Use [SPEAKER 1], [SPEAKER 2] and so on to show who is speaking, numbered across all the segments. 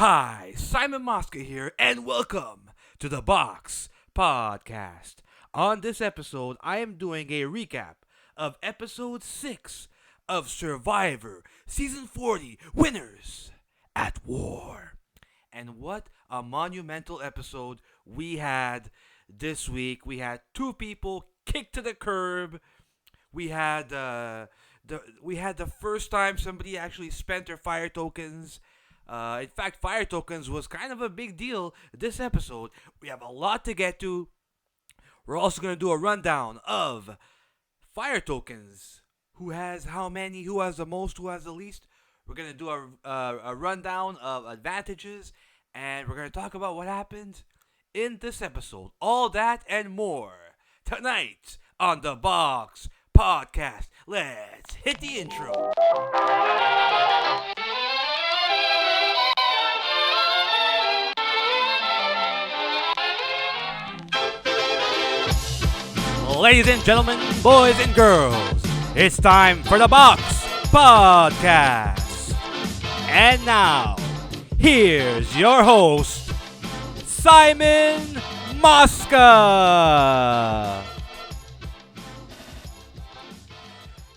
[SPEAKER 1] Hi, Simon Mosca here, and welcome to the Box Podcast. On this episode, I am doing a recap of episode 6 of Survivor Season 40 Winners at War. And what a monumental episode we had this week. We had two people kicked to the curb. We had the first time somebody actually spent their fire tokens. In fact, fire tokens was kind of a big deal this episode. We have a lot to get to. We're also going to do a rundown of fire tokens. Who has how many? Who has the most? Who has the least? We're going to do a rundown of advantages. And we're going to talk about what happened in this episode. All that and more tonight on the Box Podcast. Let's hit the intro. Ladies and gentlemen, boys and girls, it's time for the Box Podcast. And now, here's your host, Simon Mosca.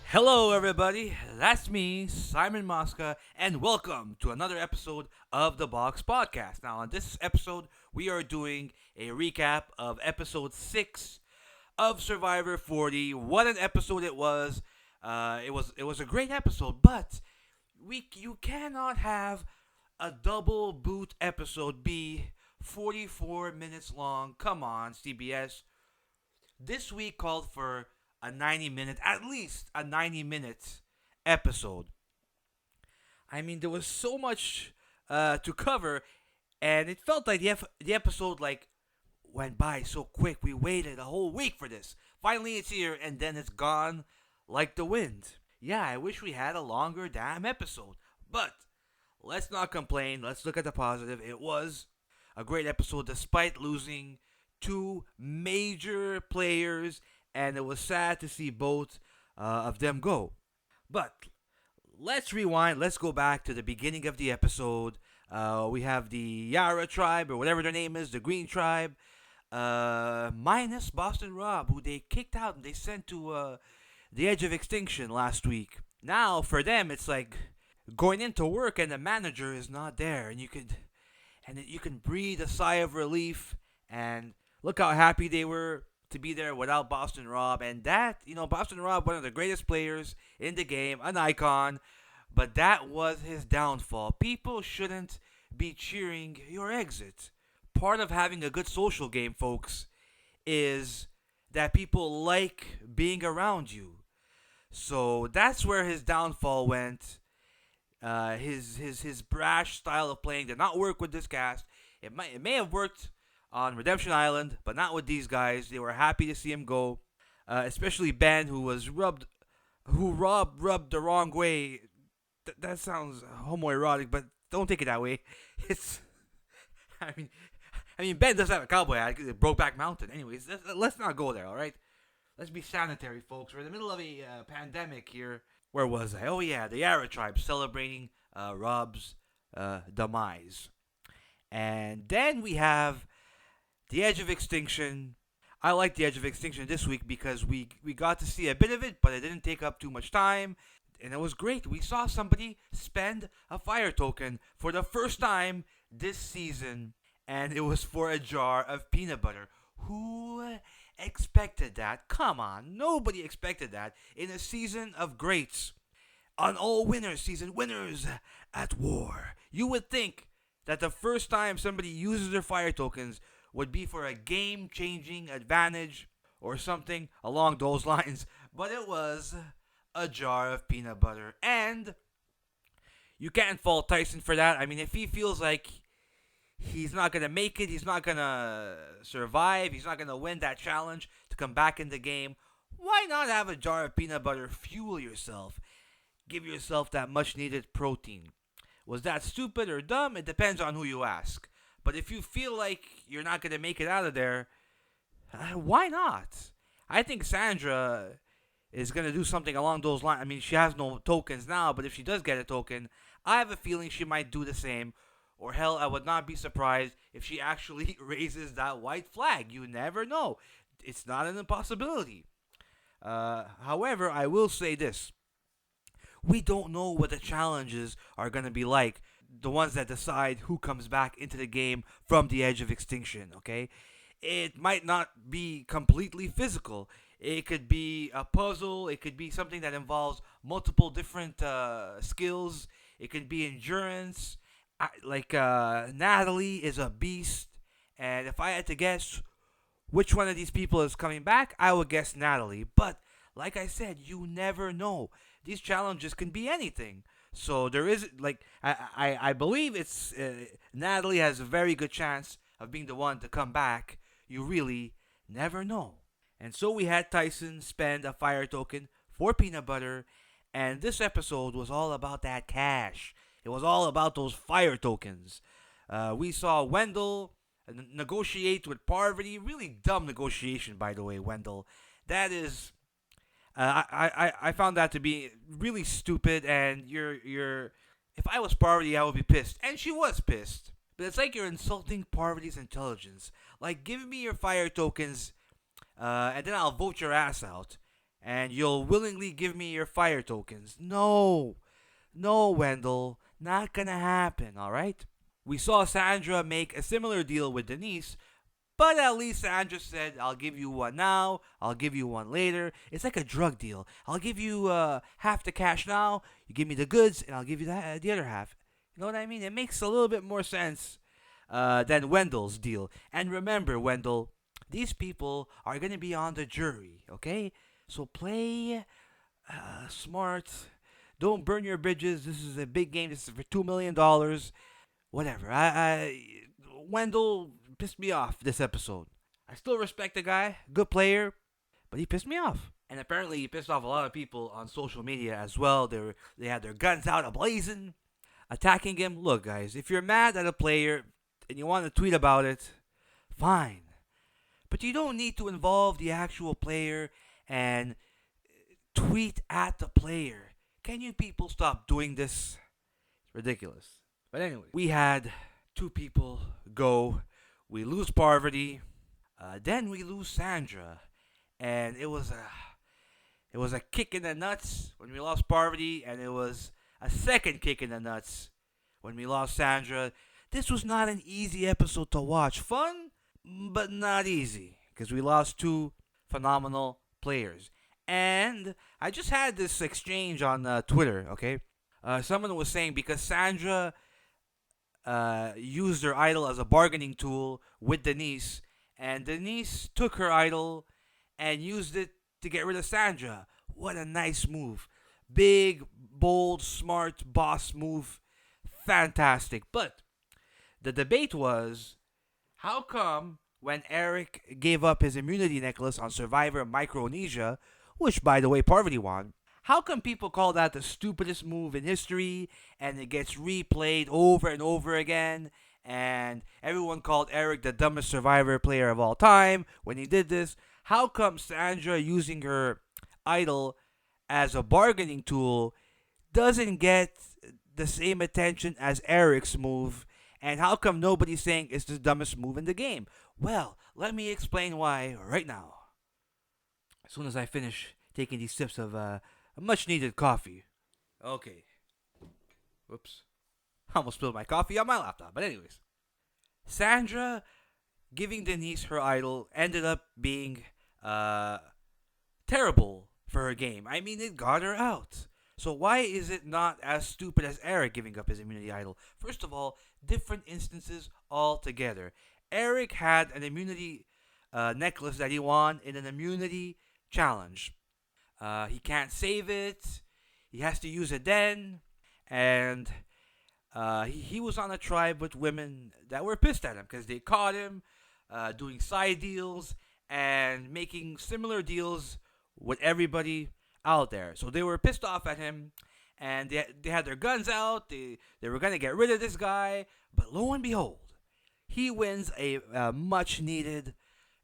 [SPEAKER 1] Hello, everybody. That's me, Simon Mosca, and welcome to another episode of the Box Podcast. Now, on this episode, we are doing a recap of episode 6 of Survivor 40. What an episode it was. It was a great episode, but you cannot have a double boot episode be 44 minutes long. Come on, CBS. This week called for a 90-minute, at least a 90-minute episode. I mean, there was so much to cover, and it felt like the episode went by so quick. We waited a whole week for this. Finally, it's here, and then it's gone like the wind. Yeah, I wish we had a longer damn episode. But let's not complain. Let's look at the positive. It was a great episode despite losing two major players, and it was sad to see both of them go. But let's rewind. Let's go back to the beginning of the episode. We have the Yara tribe, or whatever their name is, the Green tribe. Minus Boston Rob, who they kicked out and they sent to the edge of extinction last week. Now, for them, it's like going into work and the manager is not there, and you can breathe a sigh of relief. And look how happy they were to be there without Boston Rob. And that, Boston Rob, one of the greatest players in the game, an icon, but that was his downfall. People shouldn't be cheering your exit. Part of having a good social game, folks, is that people like being around you. So that's where his downfall went. His brash style of playing did not work with this cast. It may have worked on Redemption Island, but not with these guys. They were happy to see him go, especially Ben, who rubbed the wrong way. That sounds homoerotic, but don't take it that way. It's, I mean, Ben does have a cowboy hat. Brokeback Mountain. Anyways, let's not go there, all right? Let's be sanitary, folks. We're in the middle of a pandemic here. Where was I? Oh, yeah, the Yara tribe celebrating Rob's demise. And then we have the Edge of Extinction. I like the Edge of Extinction this week because we got to see a bit of it, but it didn't take up too much time. And it was great. We saw somebody spend a fire token for the first time this season. And it was for a jar of peanut butter. Who expected that? Come on, nobody expected that in a season of greats. An all-winners season, winners at war. You would think that the first time somebody uses their fire tokens would be for a game-changing advantage or something along those lines. But it was a jar of peanut butter. And you can't fault Tyson for that. I mean, if he feels like he's not going to make it, he's not going to survive, he's not going to win that challenge to come back in the game, why not have a jar of peanut butter? Fuel yourself. Give yourself that much needed protein. Was that stupid or dumb? It depends on who you ask. But if you feel like you're not going to make it out of there, why not? I think Sandra is going to do something along those lines. I mean, she has no tokens now, but if she does get a token, I have a feeling she might do the same Or hell, I would not be surprised if she actually raises that white flag. You never know. It's not an impossibility. However, I will say this: we don't know what the challenges are going to be like. The ones that decide who comes back into the game from the edge of extinction, okay? It might not be completely physical. It could be a puzzle. It could be something that involves multiple different skills. It could be endurance. Natalie is a beast. And if I had to guess which one of these people is coming back, I would guess Natalie. But like I said, you never know. These challenges can be anything. So there is I believe it's Natalie has a very good chance of being the one to come back. You really never know. And so we had Tyson spend a fire token for peanut butter, and this episode was all about that cash. It was all about those fire tokens. We saw Wendell negotiate with Parvati. Really dumb negotiation, by the way, Wendell. That is, I found that to be really stupid. And you're, if I was Parvati, I would be pissed, and she was pissed. But it's like you're insulting Parvati's intelligence. Like, give me your fire tokens, and then I'll vote your ass out, and you'll willingly give me your fire tokens. No, no, Wendell, not gonna happen. All right. We saw Sandra make a similar deal with Denise, but at least Sandra said, I'll give you one now, I'll give you one later. It's like a drug deal. I'll give you half the cash now, you give me the goods, and I'll give you the other half. You know what I mean? It makes a little bit more sense than Wendell's deal. And remember, Wendell, these people are going to be on the jury, okay? So play smart. Don't burn your bridges. This is a big game. This is for $2 million. Whatever. Wendell pissed me off this episode. I still respect the guy, good player, but he pissed me off. And apparently he pissed off a lot of people on social media as well. They had their guns out ablazing, attacking him. Look, guys, if you're mad at a player and you want to tweet about it, fine. But you don't need to involve the actual player and tweet at the player. Can you people stop doing this? It's ridiculous. But anyway, we had two people go. We lose Parvati, then we lose Sandra, and it was a kick in the nuts when we lost Parvati, and it was a second kick in the nuts when we lost Sandra. This was not an easy episode to watch. Fun, but not easy, because we lost two phenomenal players. And I just had this exchange on Twitter, okay? Someone was saying because Sandra used her idol as a bargaining tool with Denise, and Denise took her idol and used it to get rid of Sandra. What a nice move. Big, bold, smart boss move. Fantastic. But the debate was, how come when Eric gave up his immunity necklace on Survivor Micronesia, which by the way Parvati won, how come people call that the stupidest move in history and it gets replayed over and over again? And everyone called Eric the dumbest Survivor player of all time when he did this. How come Sandra using her idol as a bargaining tool doesn't get the same attention as Eric's move? And how come nobody's saying it's the dumbest move in the game? Well, let me explain why right now. As soon as I finish taking these sips of a much needed coffee. Okay. Whoops. I almost spilled my coffee on my laptop. But anyways. Sandra giving Denise her idol ended up being terrible for her game. I mean, it got her out. So why is it not as stupid as Eric giving up his immunity idol? First of all, different instances altogether. Eric had an immunity necklace that he won in an immunity challenge. He can't save it. He has to use it then. And he was on a tribe with women that were pissed at him because they caught him doing side deals and making similar deals with everybody out there. So they were pissed off at him, and they had their guns out. They were going to get rid of this guy. But lo and behold, he wins a much-needed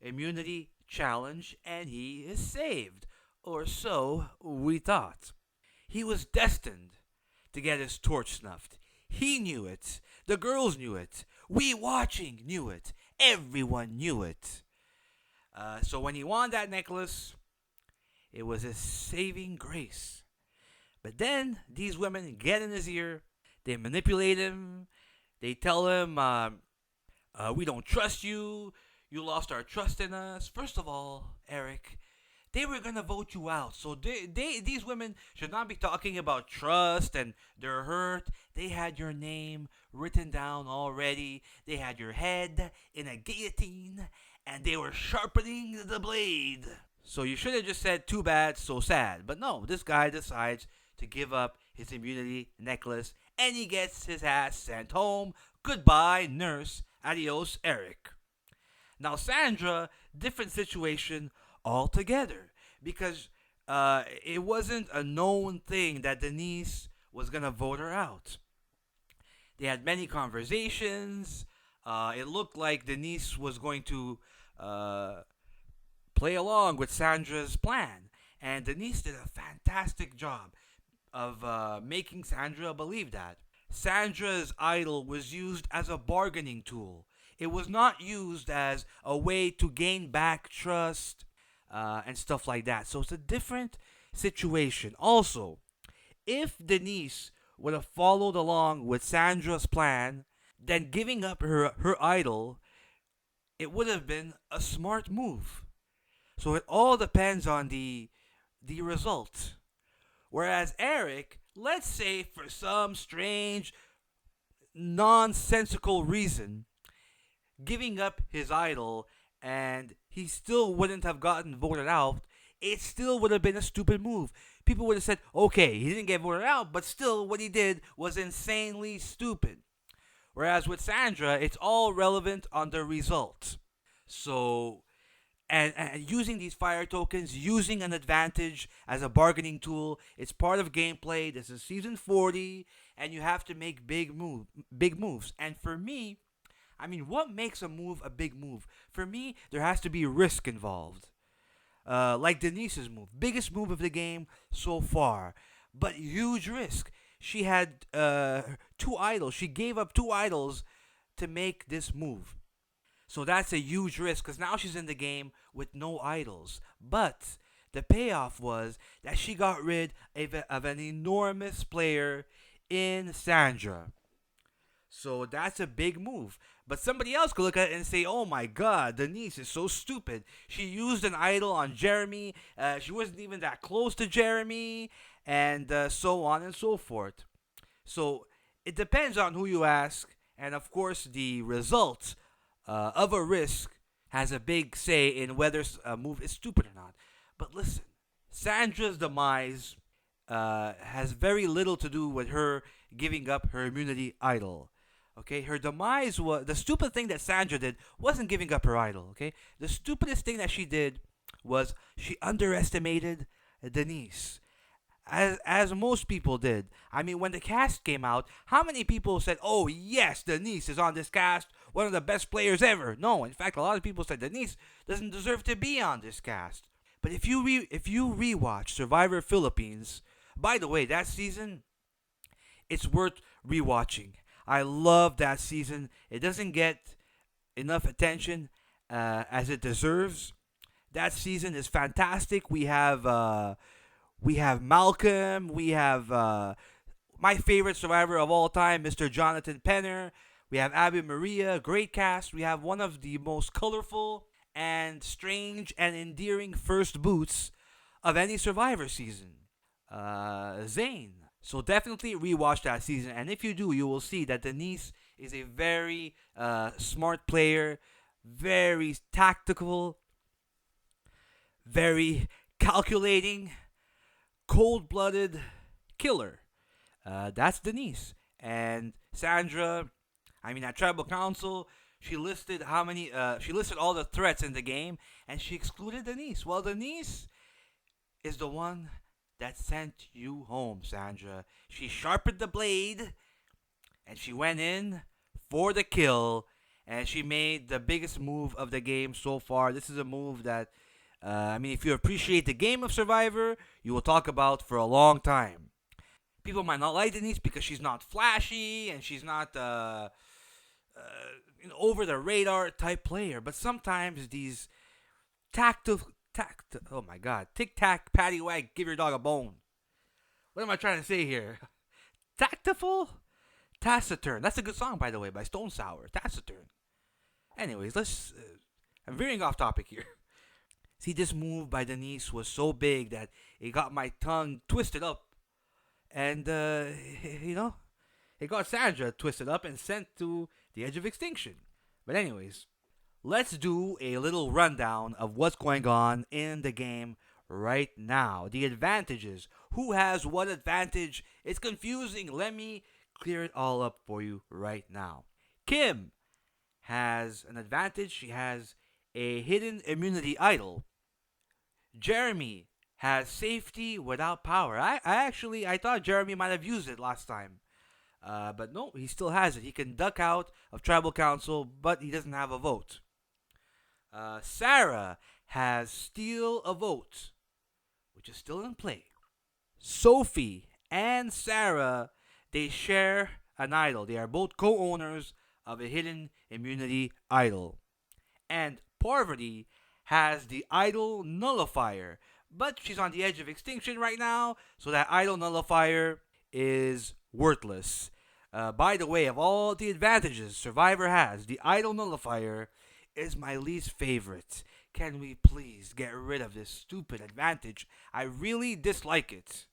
[SPEAKER 1] immunity challenge, and he is saved. Or so we thought. He was destined to get his torch snuffed. He knew it. The girls knew it. We watching knew it. Everyone knew it. So when he won that necklace, it was a saving grace. But then these women get in his ear. They manipulate him. They tell him, we don't trust you. You lost our trust in us. First of all, Eric, they were gonna vote you out. So these women should not be talking about trust and they're hurt. They had your name written down already. They had your head in a guillotine, and they were sharpening the blade. So you should have just said, too bad, so sad. But no, this guy decides to give up his immunity necklace, and he gets his ass sent home. Goodbye, nurse. Adios, Eric. Now, Sandra, different situation altogether, because it wasn't a known thing that Denise was going to vote her out. They had many conversations. It looked like Denise was going to play along with Sandra's plan. And Denise did a fantastic job of making Sandra believe that. Sandra's idol was used as a bargaining tool. It was not used as a way to gain back trust and stuff like that. So it's a different situation. Also, if Denise would have followed along with Sandra's plan, then giving up her idol, it would have been a smart move. So it all depends on the result. Whereas Eric, let's say for some strange, nonsensical reason, giving up his idol and he still wouldn't have gotten voted out, it still would have been a stupid move. People would have said, okay, he didn't get voted out, but still what he did was insanely stupid. Whereas with Sandra, it's all relevant on the result. So, and using these fire tokens, using an advantage as a bargaining tool, it's part of gameplay. This is season 40, and you have to make big moves. And for me, I mean, what makes a move a big move? For me, there has to be risk involved. Like Denise's move, biggest move of the game so far, but huge risk. She had 2 idols. She gave up 2 idols to make this move. So that's a huge risk because now she's in the game with no idols. But the payoff was that she got rid of an enormous player in Sandra. So that's a big move. But somebody else could look at it and say, oh my god, Denise is so stupid. She used an idol on Jeremy. She wasn't even that close to Jeremy. And so on and so forth. So it depends on who you ask. And of course, the result of a risk has a big say in whether a move is stupid or not. But listen, Sandra's demise has very little to do with her giving up her immunity idol. Okay, her demise was the stupid thing that Sandra did wasn't giving up her idol. Okay, the stupidest thing that she did was she underestimated Denise, as most people did. I mean, when the cast came out, how many people said, "Oh yes, Denise is on this cast, one of the best players ever"? No, in fact, a lot of people said Denise doesn't deserve to be on this cast. But if you rewatch Survivor Philippines, by the way, that season, it's worth rewatching. I love that season. It doesn't get enough attention as it deserves. That season is fantastic. We have Malcolm. We have my favorite survivor of all time, Mr. Jonathan Penner. We have Abby Maria. Great cast. We have one of the most colorful and strange and endearing first boots of any Survivor season, Zane. So definitely rewatch that season, and if you do, you will see that Denise is a very smart player, very tactical, very calculating, cold-blooded killer. That's Denise. And Sandra, I mean, at Tribal Council, she listed how many. She listed all the threats in the game, and she excluded Denise. Well, Denise is the one that sent you home, Sandra. She sharpened the blade, and she went in for the kill, and she made the biggest move of the game so far. This is a move that, I mean, if you appreciate the game of Survivor, you will talk about for a long time. People might not like Denise because she's not flashy and she's not over the radar type player. But sometimes these oh my god, tic tac, patty wag, give your dog a bone. What am I trying to say here? Tactful, taciturn. That's a good song, by the way, by Stone Sour. Taciturn. Anyways, let's. I'm veering off topic here. See, this move by Denise was so big that it got my tongue twisted up, and you know, it got Sandra twisted up and sent to the edge of extinction. But anyways, let's do a little rundown of what's going on in the game right now. The advantages. Who has what advantage? It's confusing. Let me clear it all up for you right now. Kim has an advantage. She has a hidden immunity idol. Jeremy has safety without power. I thought Jeremy might have used it last time. But no, he still has it. He can duck out of tribal council, but he doesn't have a vote. Sarah has steal a vote, which is still in play. Sophie and Sarah, they share an idol. They are both co-owners of a hidden immunity idol. And Parvati has the idol nullifier, but she's on the edge of extinction right now, so that idol nullifier is worthless. By the way, of all the advantages Survivor has, the idol nullifier is my least favorite. Can we please get rid of this stupid advantage? I really dislike it.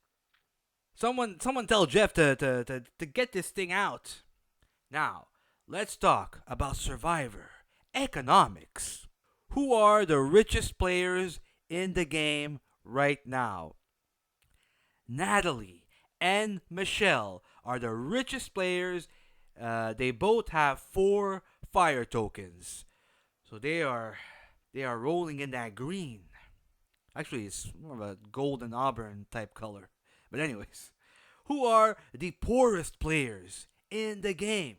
[SPEAKER 1] Someone tell Jeff to get this thing out. Now, let's talk about Survivor economics. Who are the richest players in the game right now? Natalie and Michelle are the richest players. They both have 4 fire tokens. So they are rolling in that green. Actually, it's more of a golden auburn type color. But anyways, who are the poorest players in the game?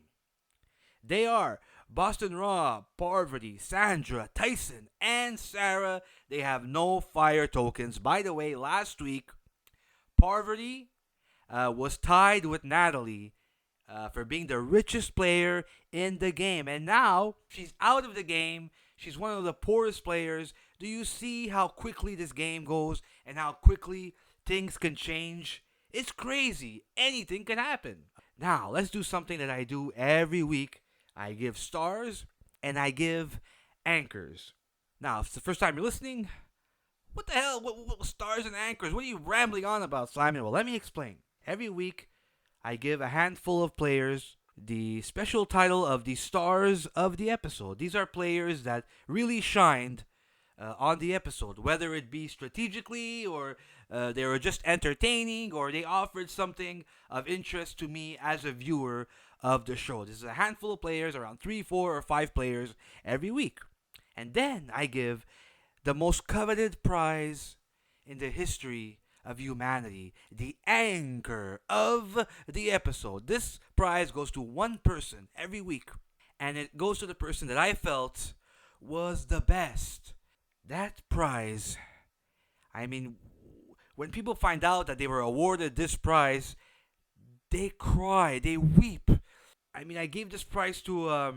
[SPEAKER 1] They are Boston Rob, Parvati, Sandra, Tyson, and Sarah. They have no fire tokens. By the way, last week, Parvati was tied with Natalie for being the richest player in the game. And now she's out of the game. She's one of the poorest players. Do you see how quickly this game goes and how quickly things can change? It's crazy. Anything can happen. Now, let's do something that I do every week. I give stars and I give anchors. Now, if it's the first time you're listening, what the hell? What stars and anchors? What are you rambling on about, Simon? Well, let me explain. Every week, I give a handful of players the special title of the stars of the episode. These are players that really shined on the episode, whether it be strategically or they were just entertaining or they offered something of interest to me as a viewer of the show. This is a handful of players, around 3, 4, or 5 players every week. And then I give the most coveted prize in the history of humanity, the anchor of the episode. This prize goes to one person every week, and it goes to the person that I felt was the best. That prize, I mean, when people find out that they were awarded this prize, they cry, they weep. I mean, I gave this prize to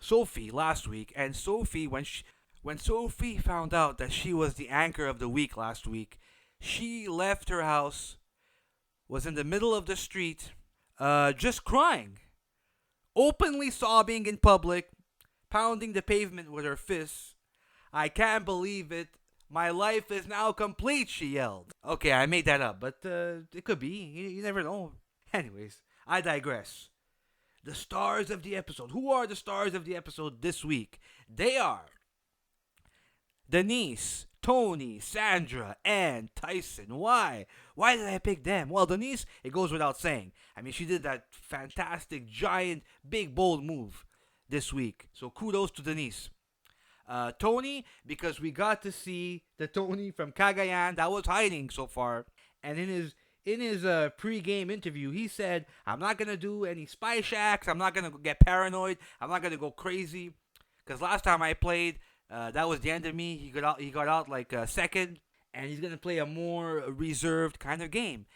[SPEAKER 1] Sophie last week, and Sophie, when Sophie found out that she was the anchor of the week last week, she left her house, was in the middle of the street, just crying, openly sobbing in public, pounding the pavement with her fists. I can't believe it. My life is now complete, she yelled. Okay, I made that up, but it could be. You never know. Anyways, I digress. The stars of the episode. Who are the stars of the episode this week? They are Denise, Tony, Sandra, and Tyson. Why? Why did I pick them? Well, Denise, it goes without saying. I mean, she did that fantastic, giant, big, bold move this week. So kudos to Denise. Tony, because we got to see the Tony from Cagayan that was hiding so far. And in his pre-game interview, he said, I'm not going to do any spy shacks. I'm not going to get paranoid. I'm not going to go crazy. Because last time I played, that was the end of me. He got out like second. And he's going to play a more reserved kind of game.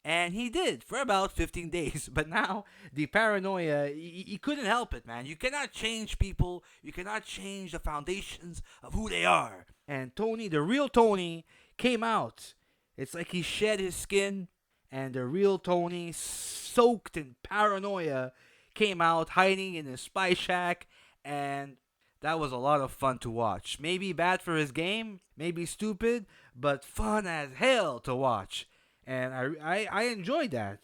[SPEAKER 1] And he did for about 15 days. But now, the paranoia, he couldn't help it, man. You cannot change people. You cannot change the foundations of who they are. And Tony, the real Tony, came out. It's like he shed his skin, and the real Tony, soaked in paranoia, came out hiding in his spy shack, and that was a lot of fun to watch. Maybe bad for his game, maybe stupid, but fun as hell to watch. And I enjoyed that.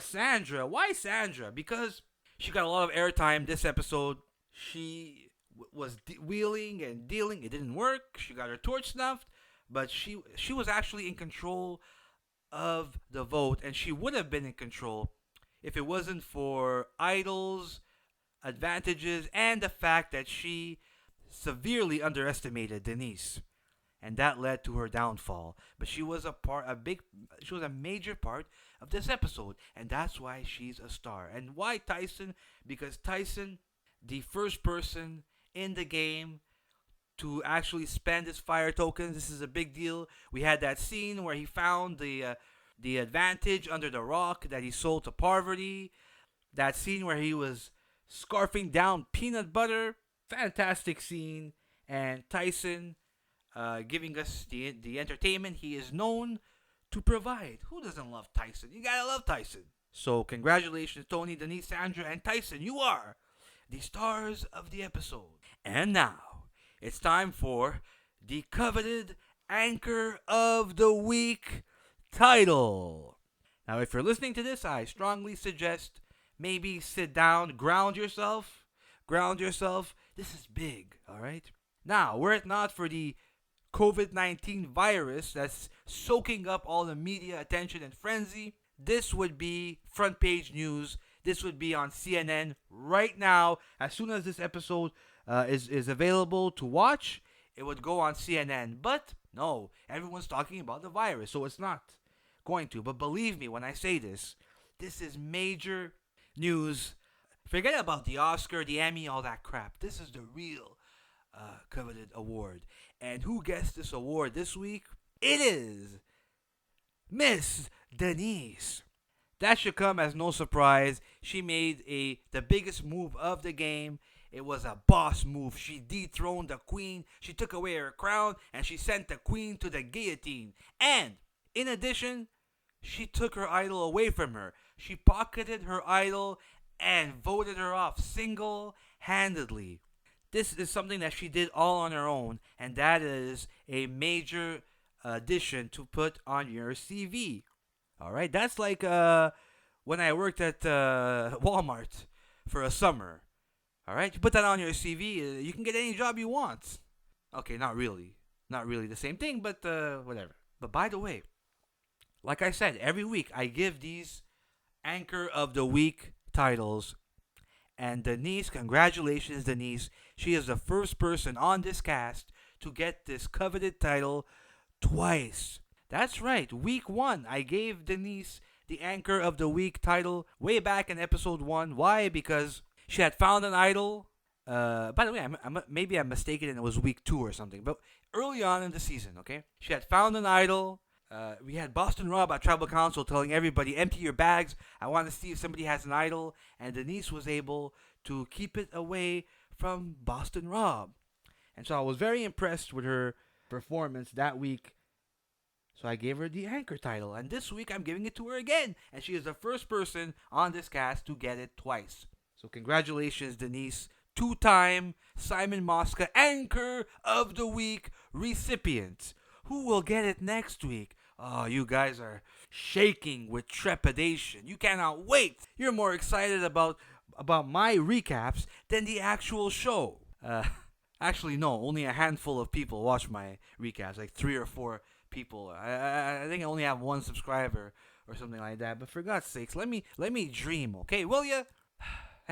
[SPEAKER 1] Sandra, why Sandra? Because she got a lot of airtime this episode. She was wheeling and dealing. It didn't work. She got her torch snuffed, but she was actually in control of the vote, and she would have been in control if it wasn't for Idol's advantages and the fact that she severely underestimated Denise, and that led to her downfall. But she was she was a major part of this episode, and that's why she's a star. And why Tyson? Because Tyson, the first person in the game to actually spend his fire tokens. This is a big deal. We had that scene where he found the advantage under the rock that he sold to Parvati. That scene where he was scarfing down peanut butter. Fantastic scene. And Tyson giving us the entertainment he is known to provide. Who doesn't love Tyson? You gotta love Tyson. So congratulations, Tony, Denise, Sandra, and Tyson. You are the stars of the episode. And now, it's time for the coveted Anchor of the Week title. Now, if you're listening to this, I strongly suggest maybe sit down, ground yourself. This is big, all right? Now, were it not for the COVID-19 virus that's soaking up all the media attention and frenzy, this would be front page news. This would be on CNN right now. As soon as this episode is available to watch, it would go on CNN. But no, everyone's talking about the virus, so it's not going to. But believe me when I say this, this is major news. Forget about the Oscar, the Emmy, all that crap. This is the real coveted award. And who gets this award this week? It is Miss Denise. That should come as no surprise. She made the biggest move of the game. It was a boss move. She dethroned the queen. She took away her crown, and she sent the queen to the guillotine. And, in addition, she took her idol away from her. She pocketed her idol and voted her off single-handedly. This is something that she did all on her own, and that is a major addition to put on your CV. All right, that's like when I worked at Walmart for a summer. All right, you put that on your CV, you can get any job you want. Okay, not really the same thing, but whatever. But by the way, like I said, every week I give these Anchor of the Week titles. And Denise, congratulations, Denise. She is the first person on this cast to get this coveted title twice. That's right, week 1, I gave Denise the Anchor of the Week title way back in episode 1. Why? Because she had found an idol. By the way, maybe I'm mistaken and it was week 2 or something. But early on in the season, okay? She had found an idol. We had Boston Rob at Tribal Council telling everybody, empty your bags. I want to see if somebody has an idol. And Denise was able to keep it away from Boston Rob. And so I was very impressed with her performance that week. So I gave her the Anchor title. And this week I'm giving it to her again. And she is the first person on this cast to get it twice. So congratulations, Denise. 2-time Simon Mosca Anchor of the Week recipient. Who will get it next week? Oh, you guys are shaking with trepidation. You cannot wait. You're more excited about my recaps than the actual show. Actually, no. Only a handful of people watch my recaps. Like 3 or 4 people. I think I only have 1 subscriber or something like that. But for God's sakes, let me dream, okay? Will ya?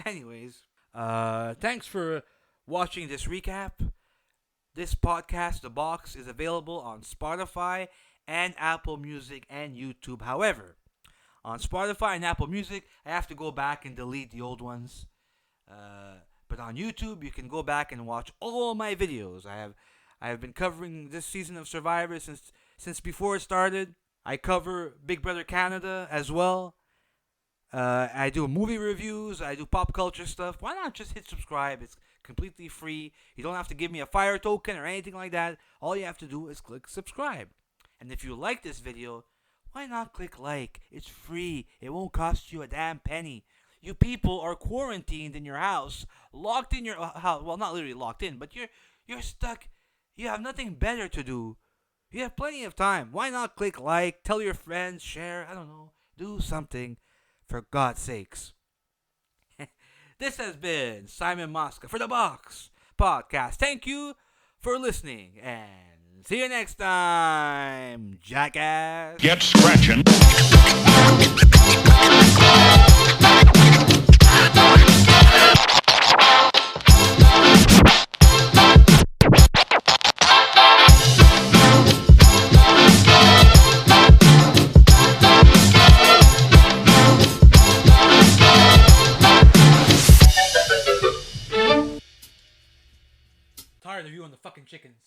[SPEAKER 1] Anyways, thanks for watching this recap. This podcast, The Box, is available on Spotify and Apple Music and YouTube. However, on Spotify and Apple Music, I have to go back and delete the old ones. But on YouTube, you can go back and watch all my videos. I have been covering this season of Survivor since before it started. I cover Big Brother Canada as well. I do movie reviews. I do pop culture stuff. Why not just hit subscribe? It's completely free. You don't have to give me a fire token or anything like that. All you have to do is click subscribe. And if you like this video, why not click like? It's free. It won't cost you a damn penny. You people are quarantined in your house, locked in your house. Well, not literally locked in, but you're stuck. You have nothing better to do. You have plenty of time. Why not click like, tell your friends, share, I don't know, do something for God's sakes. This has been Simon Mosca for the Box Podcast. Thank you for listening and see you next time, jackass.
[SPEAKER 2] Get scratching.
[SPEAKER 1] Tired of you and the fucking chickens.